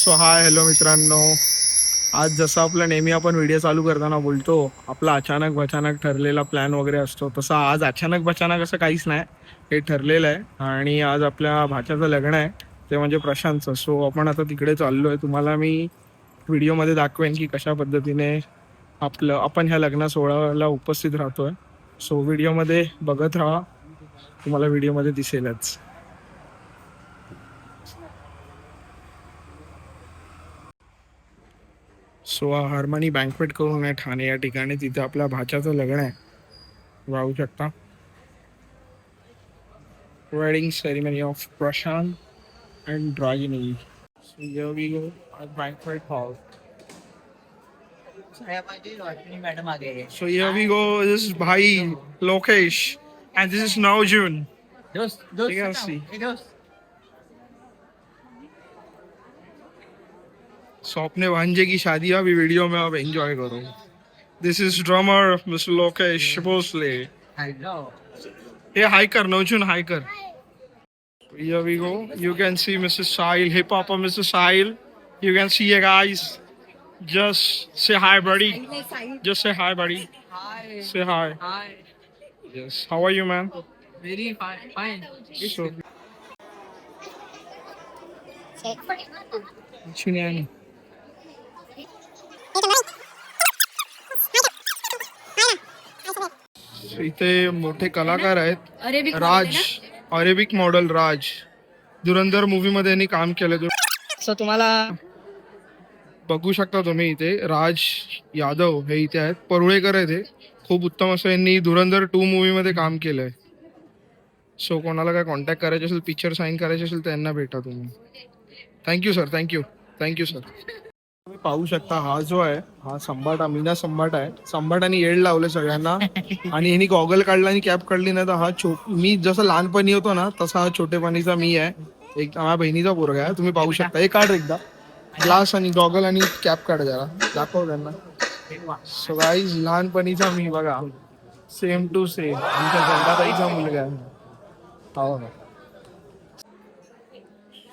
So hi hello मित्रांनो. आज जसं आपलं नेहमी आपण व्हिडिओ चालू करताना बोलतो आपला अचानक भचानक ठरलेला प्लॅन वगैरे असतो, तसा आज अचानक भचानक असं काहीच नाही, हे ठरलेलं आहे. आणि आज आपल्या भाच्याचं लग्न आहे, ते म्हणजे प्रशांतचं. सो आपण आता तिकडे चाललो आहे. तुम्हाला मी व्हिडिओमध्ये दाखवेन की कशा पद्धतीने आपण ह्या लग्न सोहळ्याला उपस्थित राहतोय. सो व्हिडिओमध्ये बघत राहा, तुम्हाला व्हिडिओमध्ये दिसेलच. सो हार्मनी बँकवेट करून आहे ठाणे या ठिकाणी, तिथे आपल्या भाच्याचं लग्न आहे. पाहू शकता, wedding ceremony of Prashant and Ragini. So here we go at banquet hall. Madam आ गए. So here we go. This is Bhai Lokesh and this is Naujun. दोस्त You can see. दोस्त So अपने भांजे की शादी अभी वीडियो में आप एंजॉय करो. This is drummer Mr. Lokesh Bhosle. Hello. Hey, hi कर Naujun, hi कर. Here we go. You can see Mrs. Sahil, hip hopper Mrs. Sahil. You can see you guys. Just say hi, buddy. Just say hi, buddy. High. Say hi. High. Yes. How are you, man? Very fine fine. So. Chinyan. इथे मोठे कलाकार आहेत. राज, Arabic model राज, धुरंधर movie मध्ये यांनी काम केलं. So तुम्हाला बघू शकता तुम्ही इथे राज यादव हे इथे आहेत. परुळेकर आहे ते. खूप उत्तम असं यांनी धुरंधर 2 मूवी मध्ये काम केलंय. सो कोणाला काय कॉन्टॅक्ट करायचे असेल, पिक्चर साईन करायचे असेल तर यांना भेटा तुम्ही. Thank you sir, thank you sir. तुम्ही पाहू शकता हा जो आहे हा संभाटा, मीना संभाटा आहे. संभाटाने येड लावले सगळ्यांना आणि यांनी गॉगल काढला आणि कॅप काढली नाही तर हा मी जसं लहानपणी होतो ना तसा हा छोटेपणीचा मी आहे. एक माझ्या बहिणीचा पोरगा आहे. तुम्ही पाहू शकता. हे काढ एकदा ग्लास आणि गॉगल आणि कॅप काढ, जरा दाखव त्यांना. सो गाईज लहानपणीचा मी बघा, सेम टू सेम आमच्या संभाताईचा मुलगा आहे.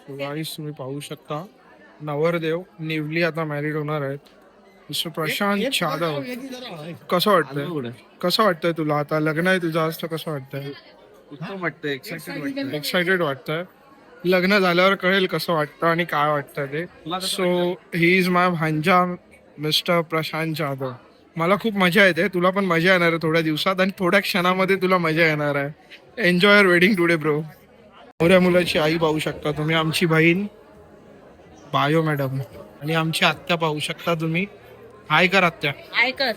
हो गाईज तुम्ही पाहू शकता नवरदेव निवली आता मॅरिड होणार आहेत. मिस्टर प्रशांत जाधव. कसं वाटतंय तुला? आता लग्न आहे तुझं आज, तर कसं वाटतंय? एक्साइटेड वाटतंय. लग्न झाल्यावर कळेल कसं वाटतं आणि काय वाटतं ते. सो ही इज माय भांजा मिस्टर प्रशांत जाधव. मला खूप मजा येते, तुला पण मजा येणार आहे थोड्या दिवसात आणि थोड्या क्षणामध्ये तुला मजा येणार आहे. Enjoy your wedding today bro. मोऱ्या मुलाची आई पाहू शकता तुम्ही, आमची बहीण बायो मॅडम आणि आमची आत्या पाहू शकता तुम्ही. हाय कर आत्या. ऐकर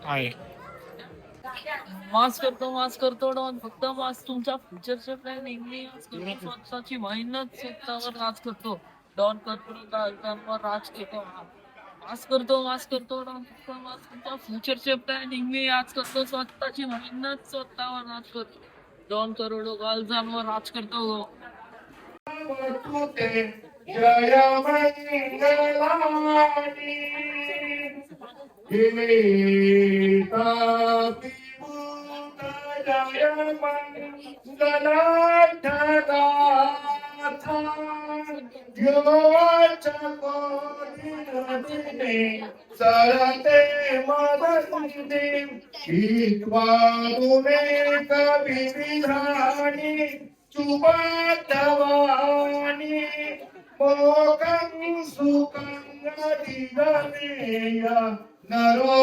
हाय. मास करतो डॉन. फक्त मास तुमच्या फ्युचरचे प्लॅन नेहमी स्वतःची मेहनत स्वतःवर राज करतो. डॉन करतो राज करतो. मास करतो डॉन. फक्त मास तुमच्या फ्युचरचे प्लॅन नेहमी आज करतो. स्वतःची मेहनत स्वतःवर राज करतो. 2 करोड गालजांवर राज करतो. जय मंगलानी जय मंगलाने सरते मदने शिकवाने कवी विधानी चुबातवानी मोकं सुखं दिगमेय नरो.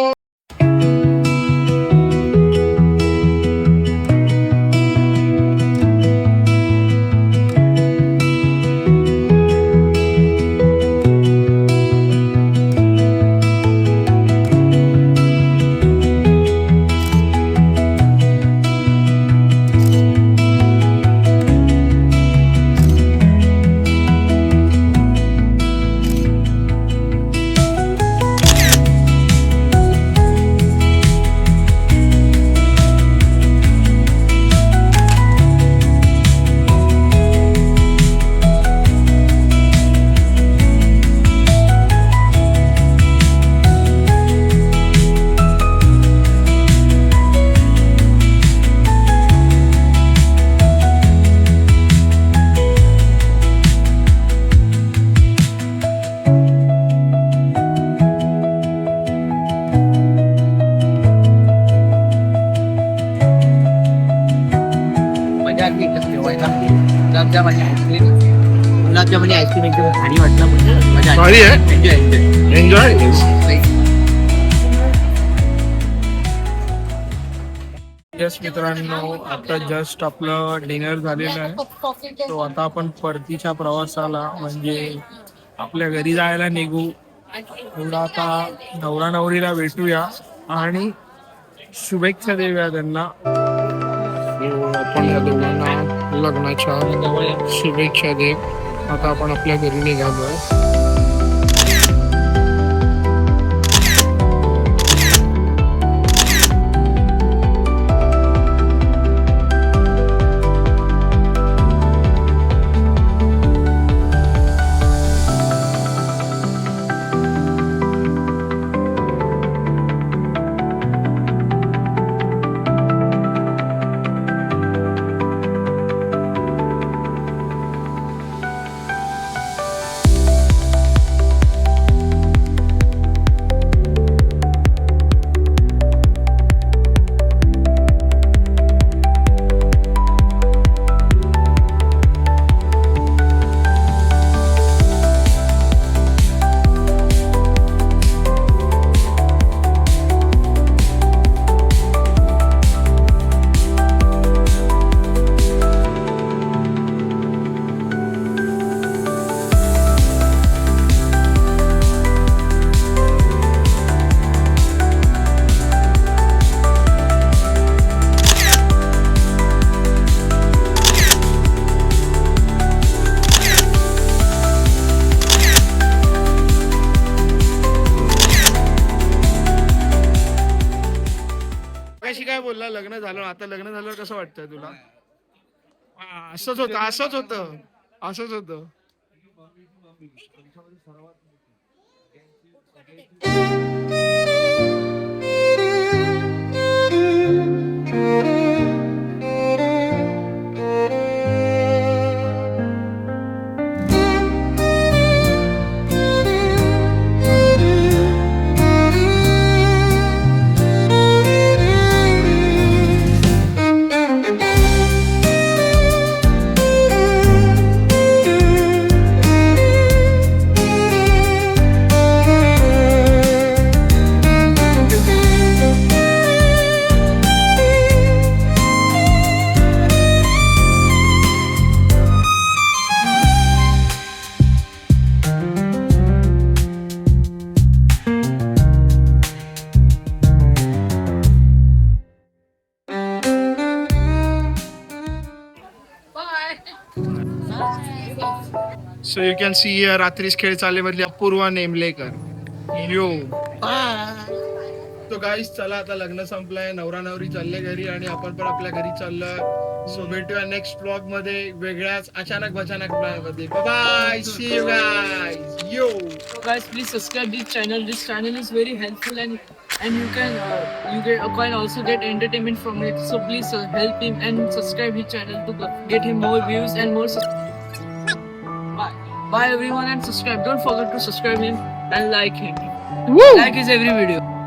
गुलाबजाम आणि आईस्क्रीम. गुलाबजाम आणि आईस्क्रीम एकदम भारी वाटलं. म्हणजे मजा आली. भारी आहे. Enjoy enjoy. येस मित्रांनो, आता जस्ट आपलं डिनर झालेलं आहे. तो आता आपण परतीच्या प्रवासाला म्हणजे आपल्या घरी जायला निघू. एवढा आता नवरा नवरीला भेटूया आणि शुभेच्छा देऊया त्यांना. आपण या दोघांना लग्नाच्या शुभेच्छा दे. आता आपण आपल्या घरी निघालोय. कशी काय बोलला लग्न झालं. आता लग्न झाल्यावर कसं वाटतंय तुला. असंच होतं असंच होतं असंच होतं. सो यू कॅन सी रात्रीच खेळ चालले मधली अपूर्वा नेमलेकर. यो तो गाईस, चला आता लग्न संपलंय. नवरा नवरी चालले घरी आणि आपण पण आपल्या घरी चाललोय. सो भेटूया नेक्स्ट ब्लॉग मध्ये वेगळ्याच अचानक भचानक प्लॅन मध्ये. Bye, see you guys. Yo So guys, please subscribe this channel. This channel is very helpful and you can also get entertainment from it. So please help him and subscribe his channel to get him more views and more. Bye, bye everyone, and subscribe. Don't forget to subscribe him and like him. Like his every video.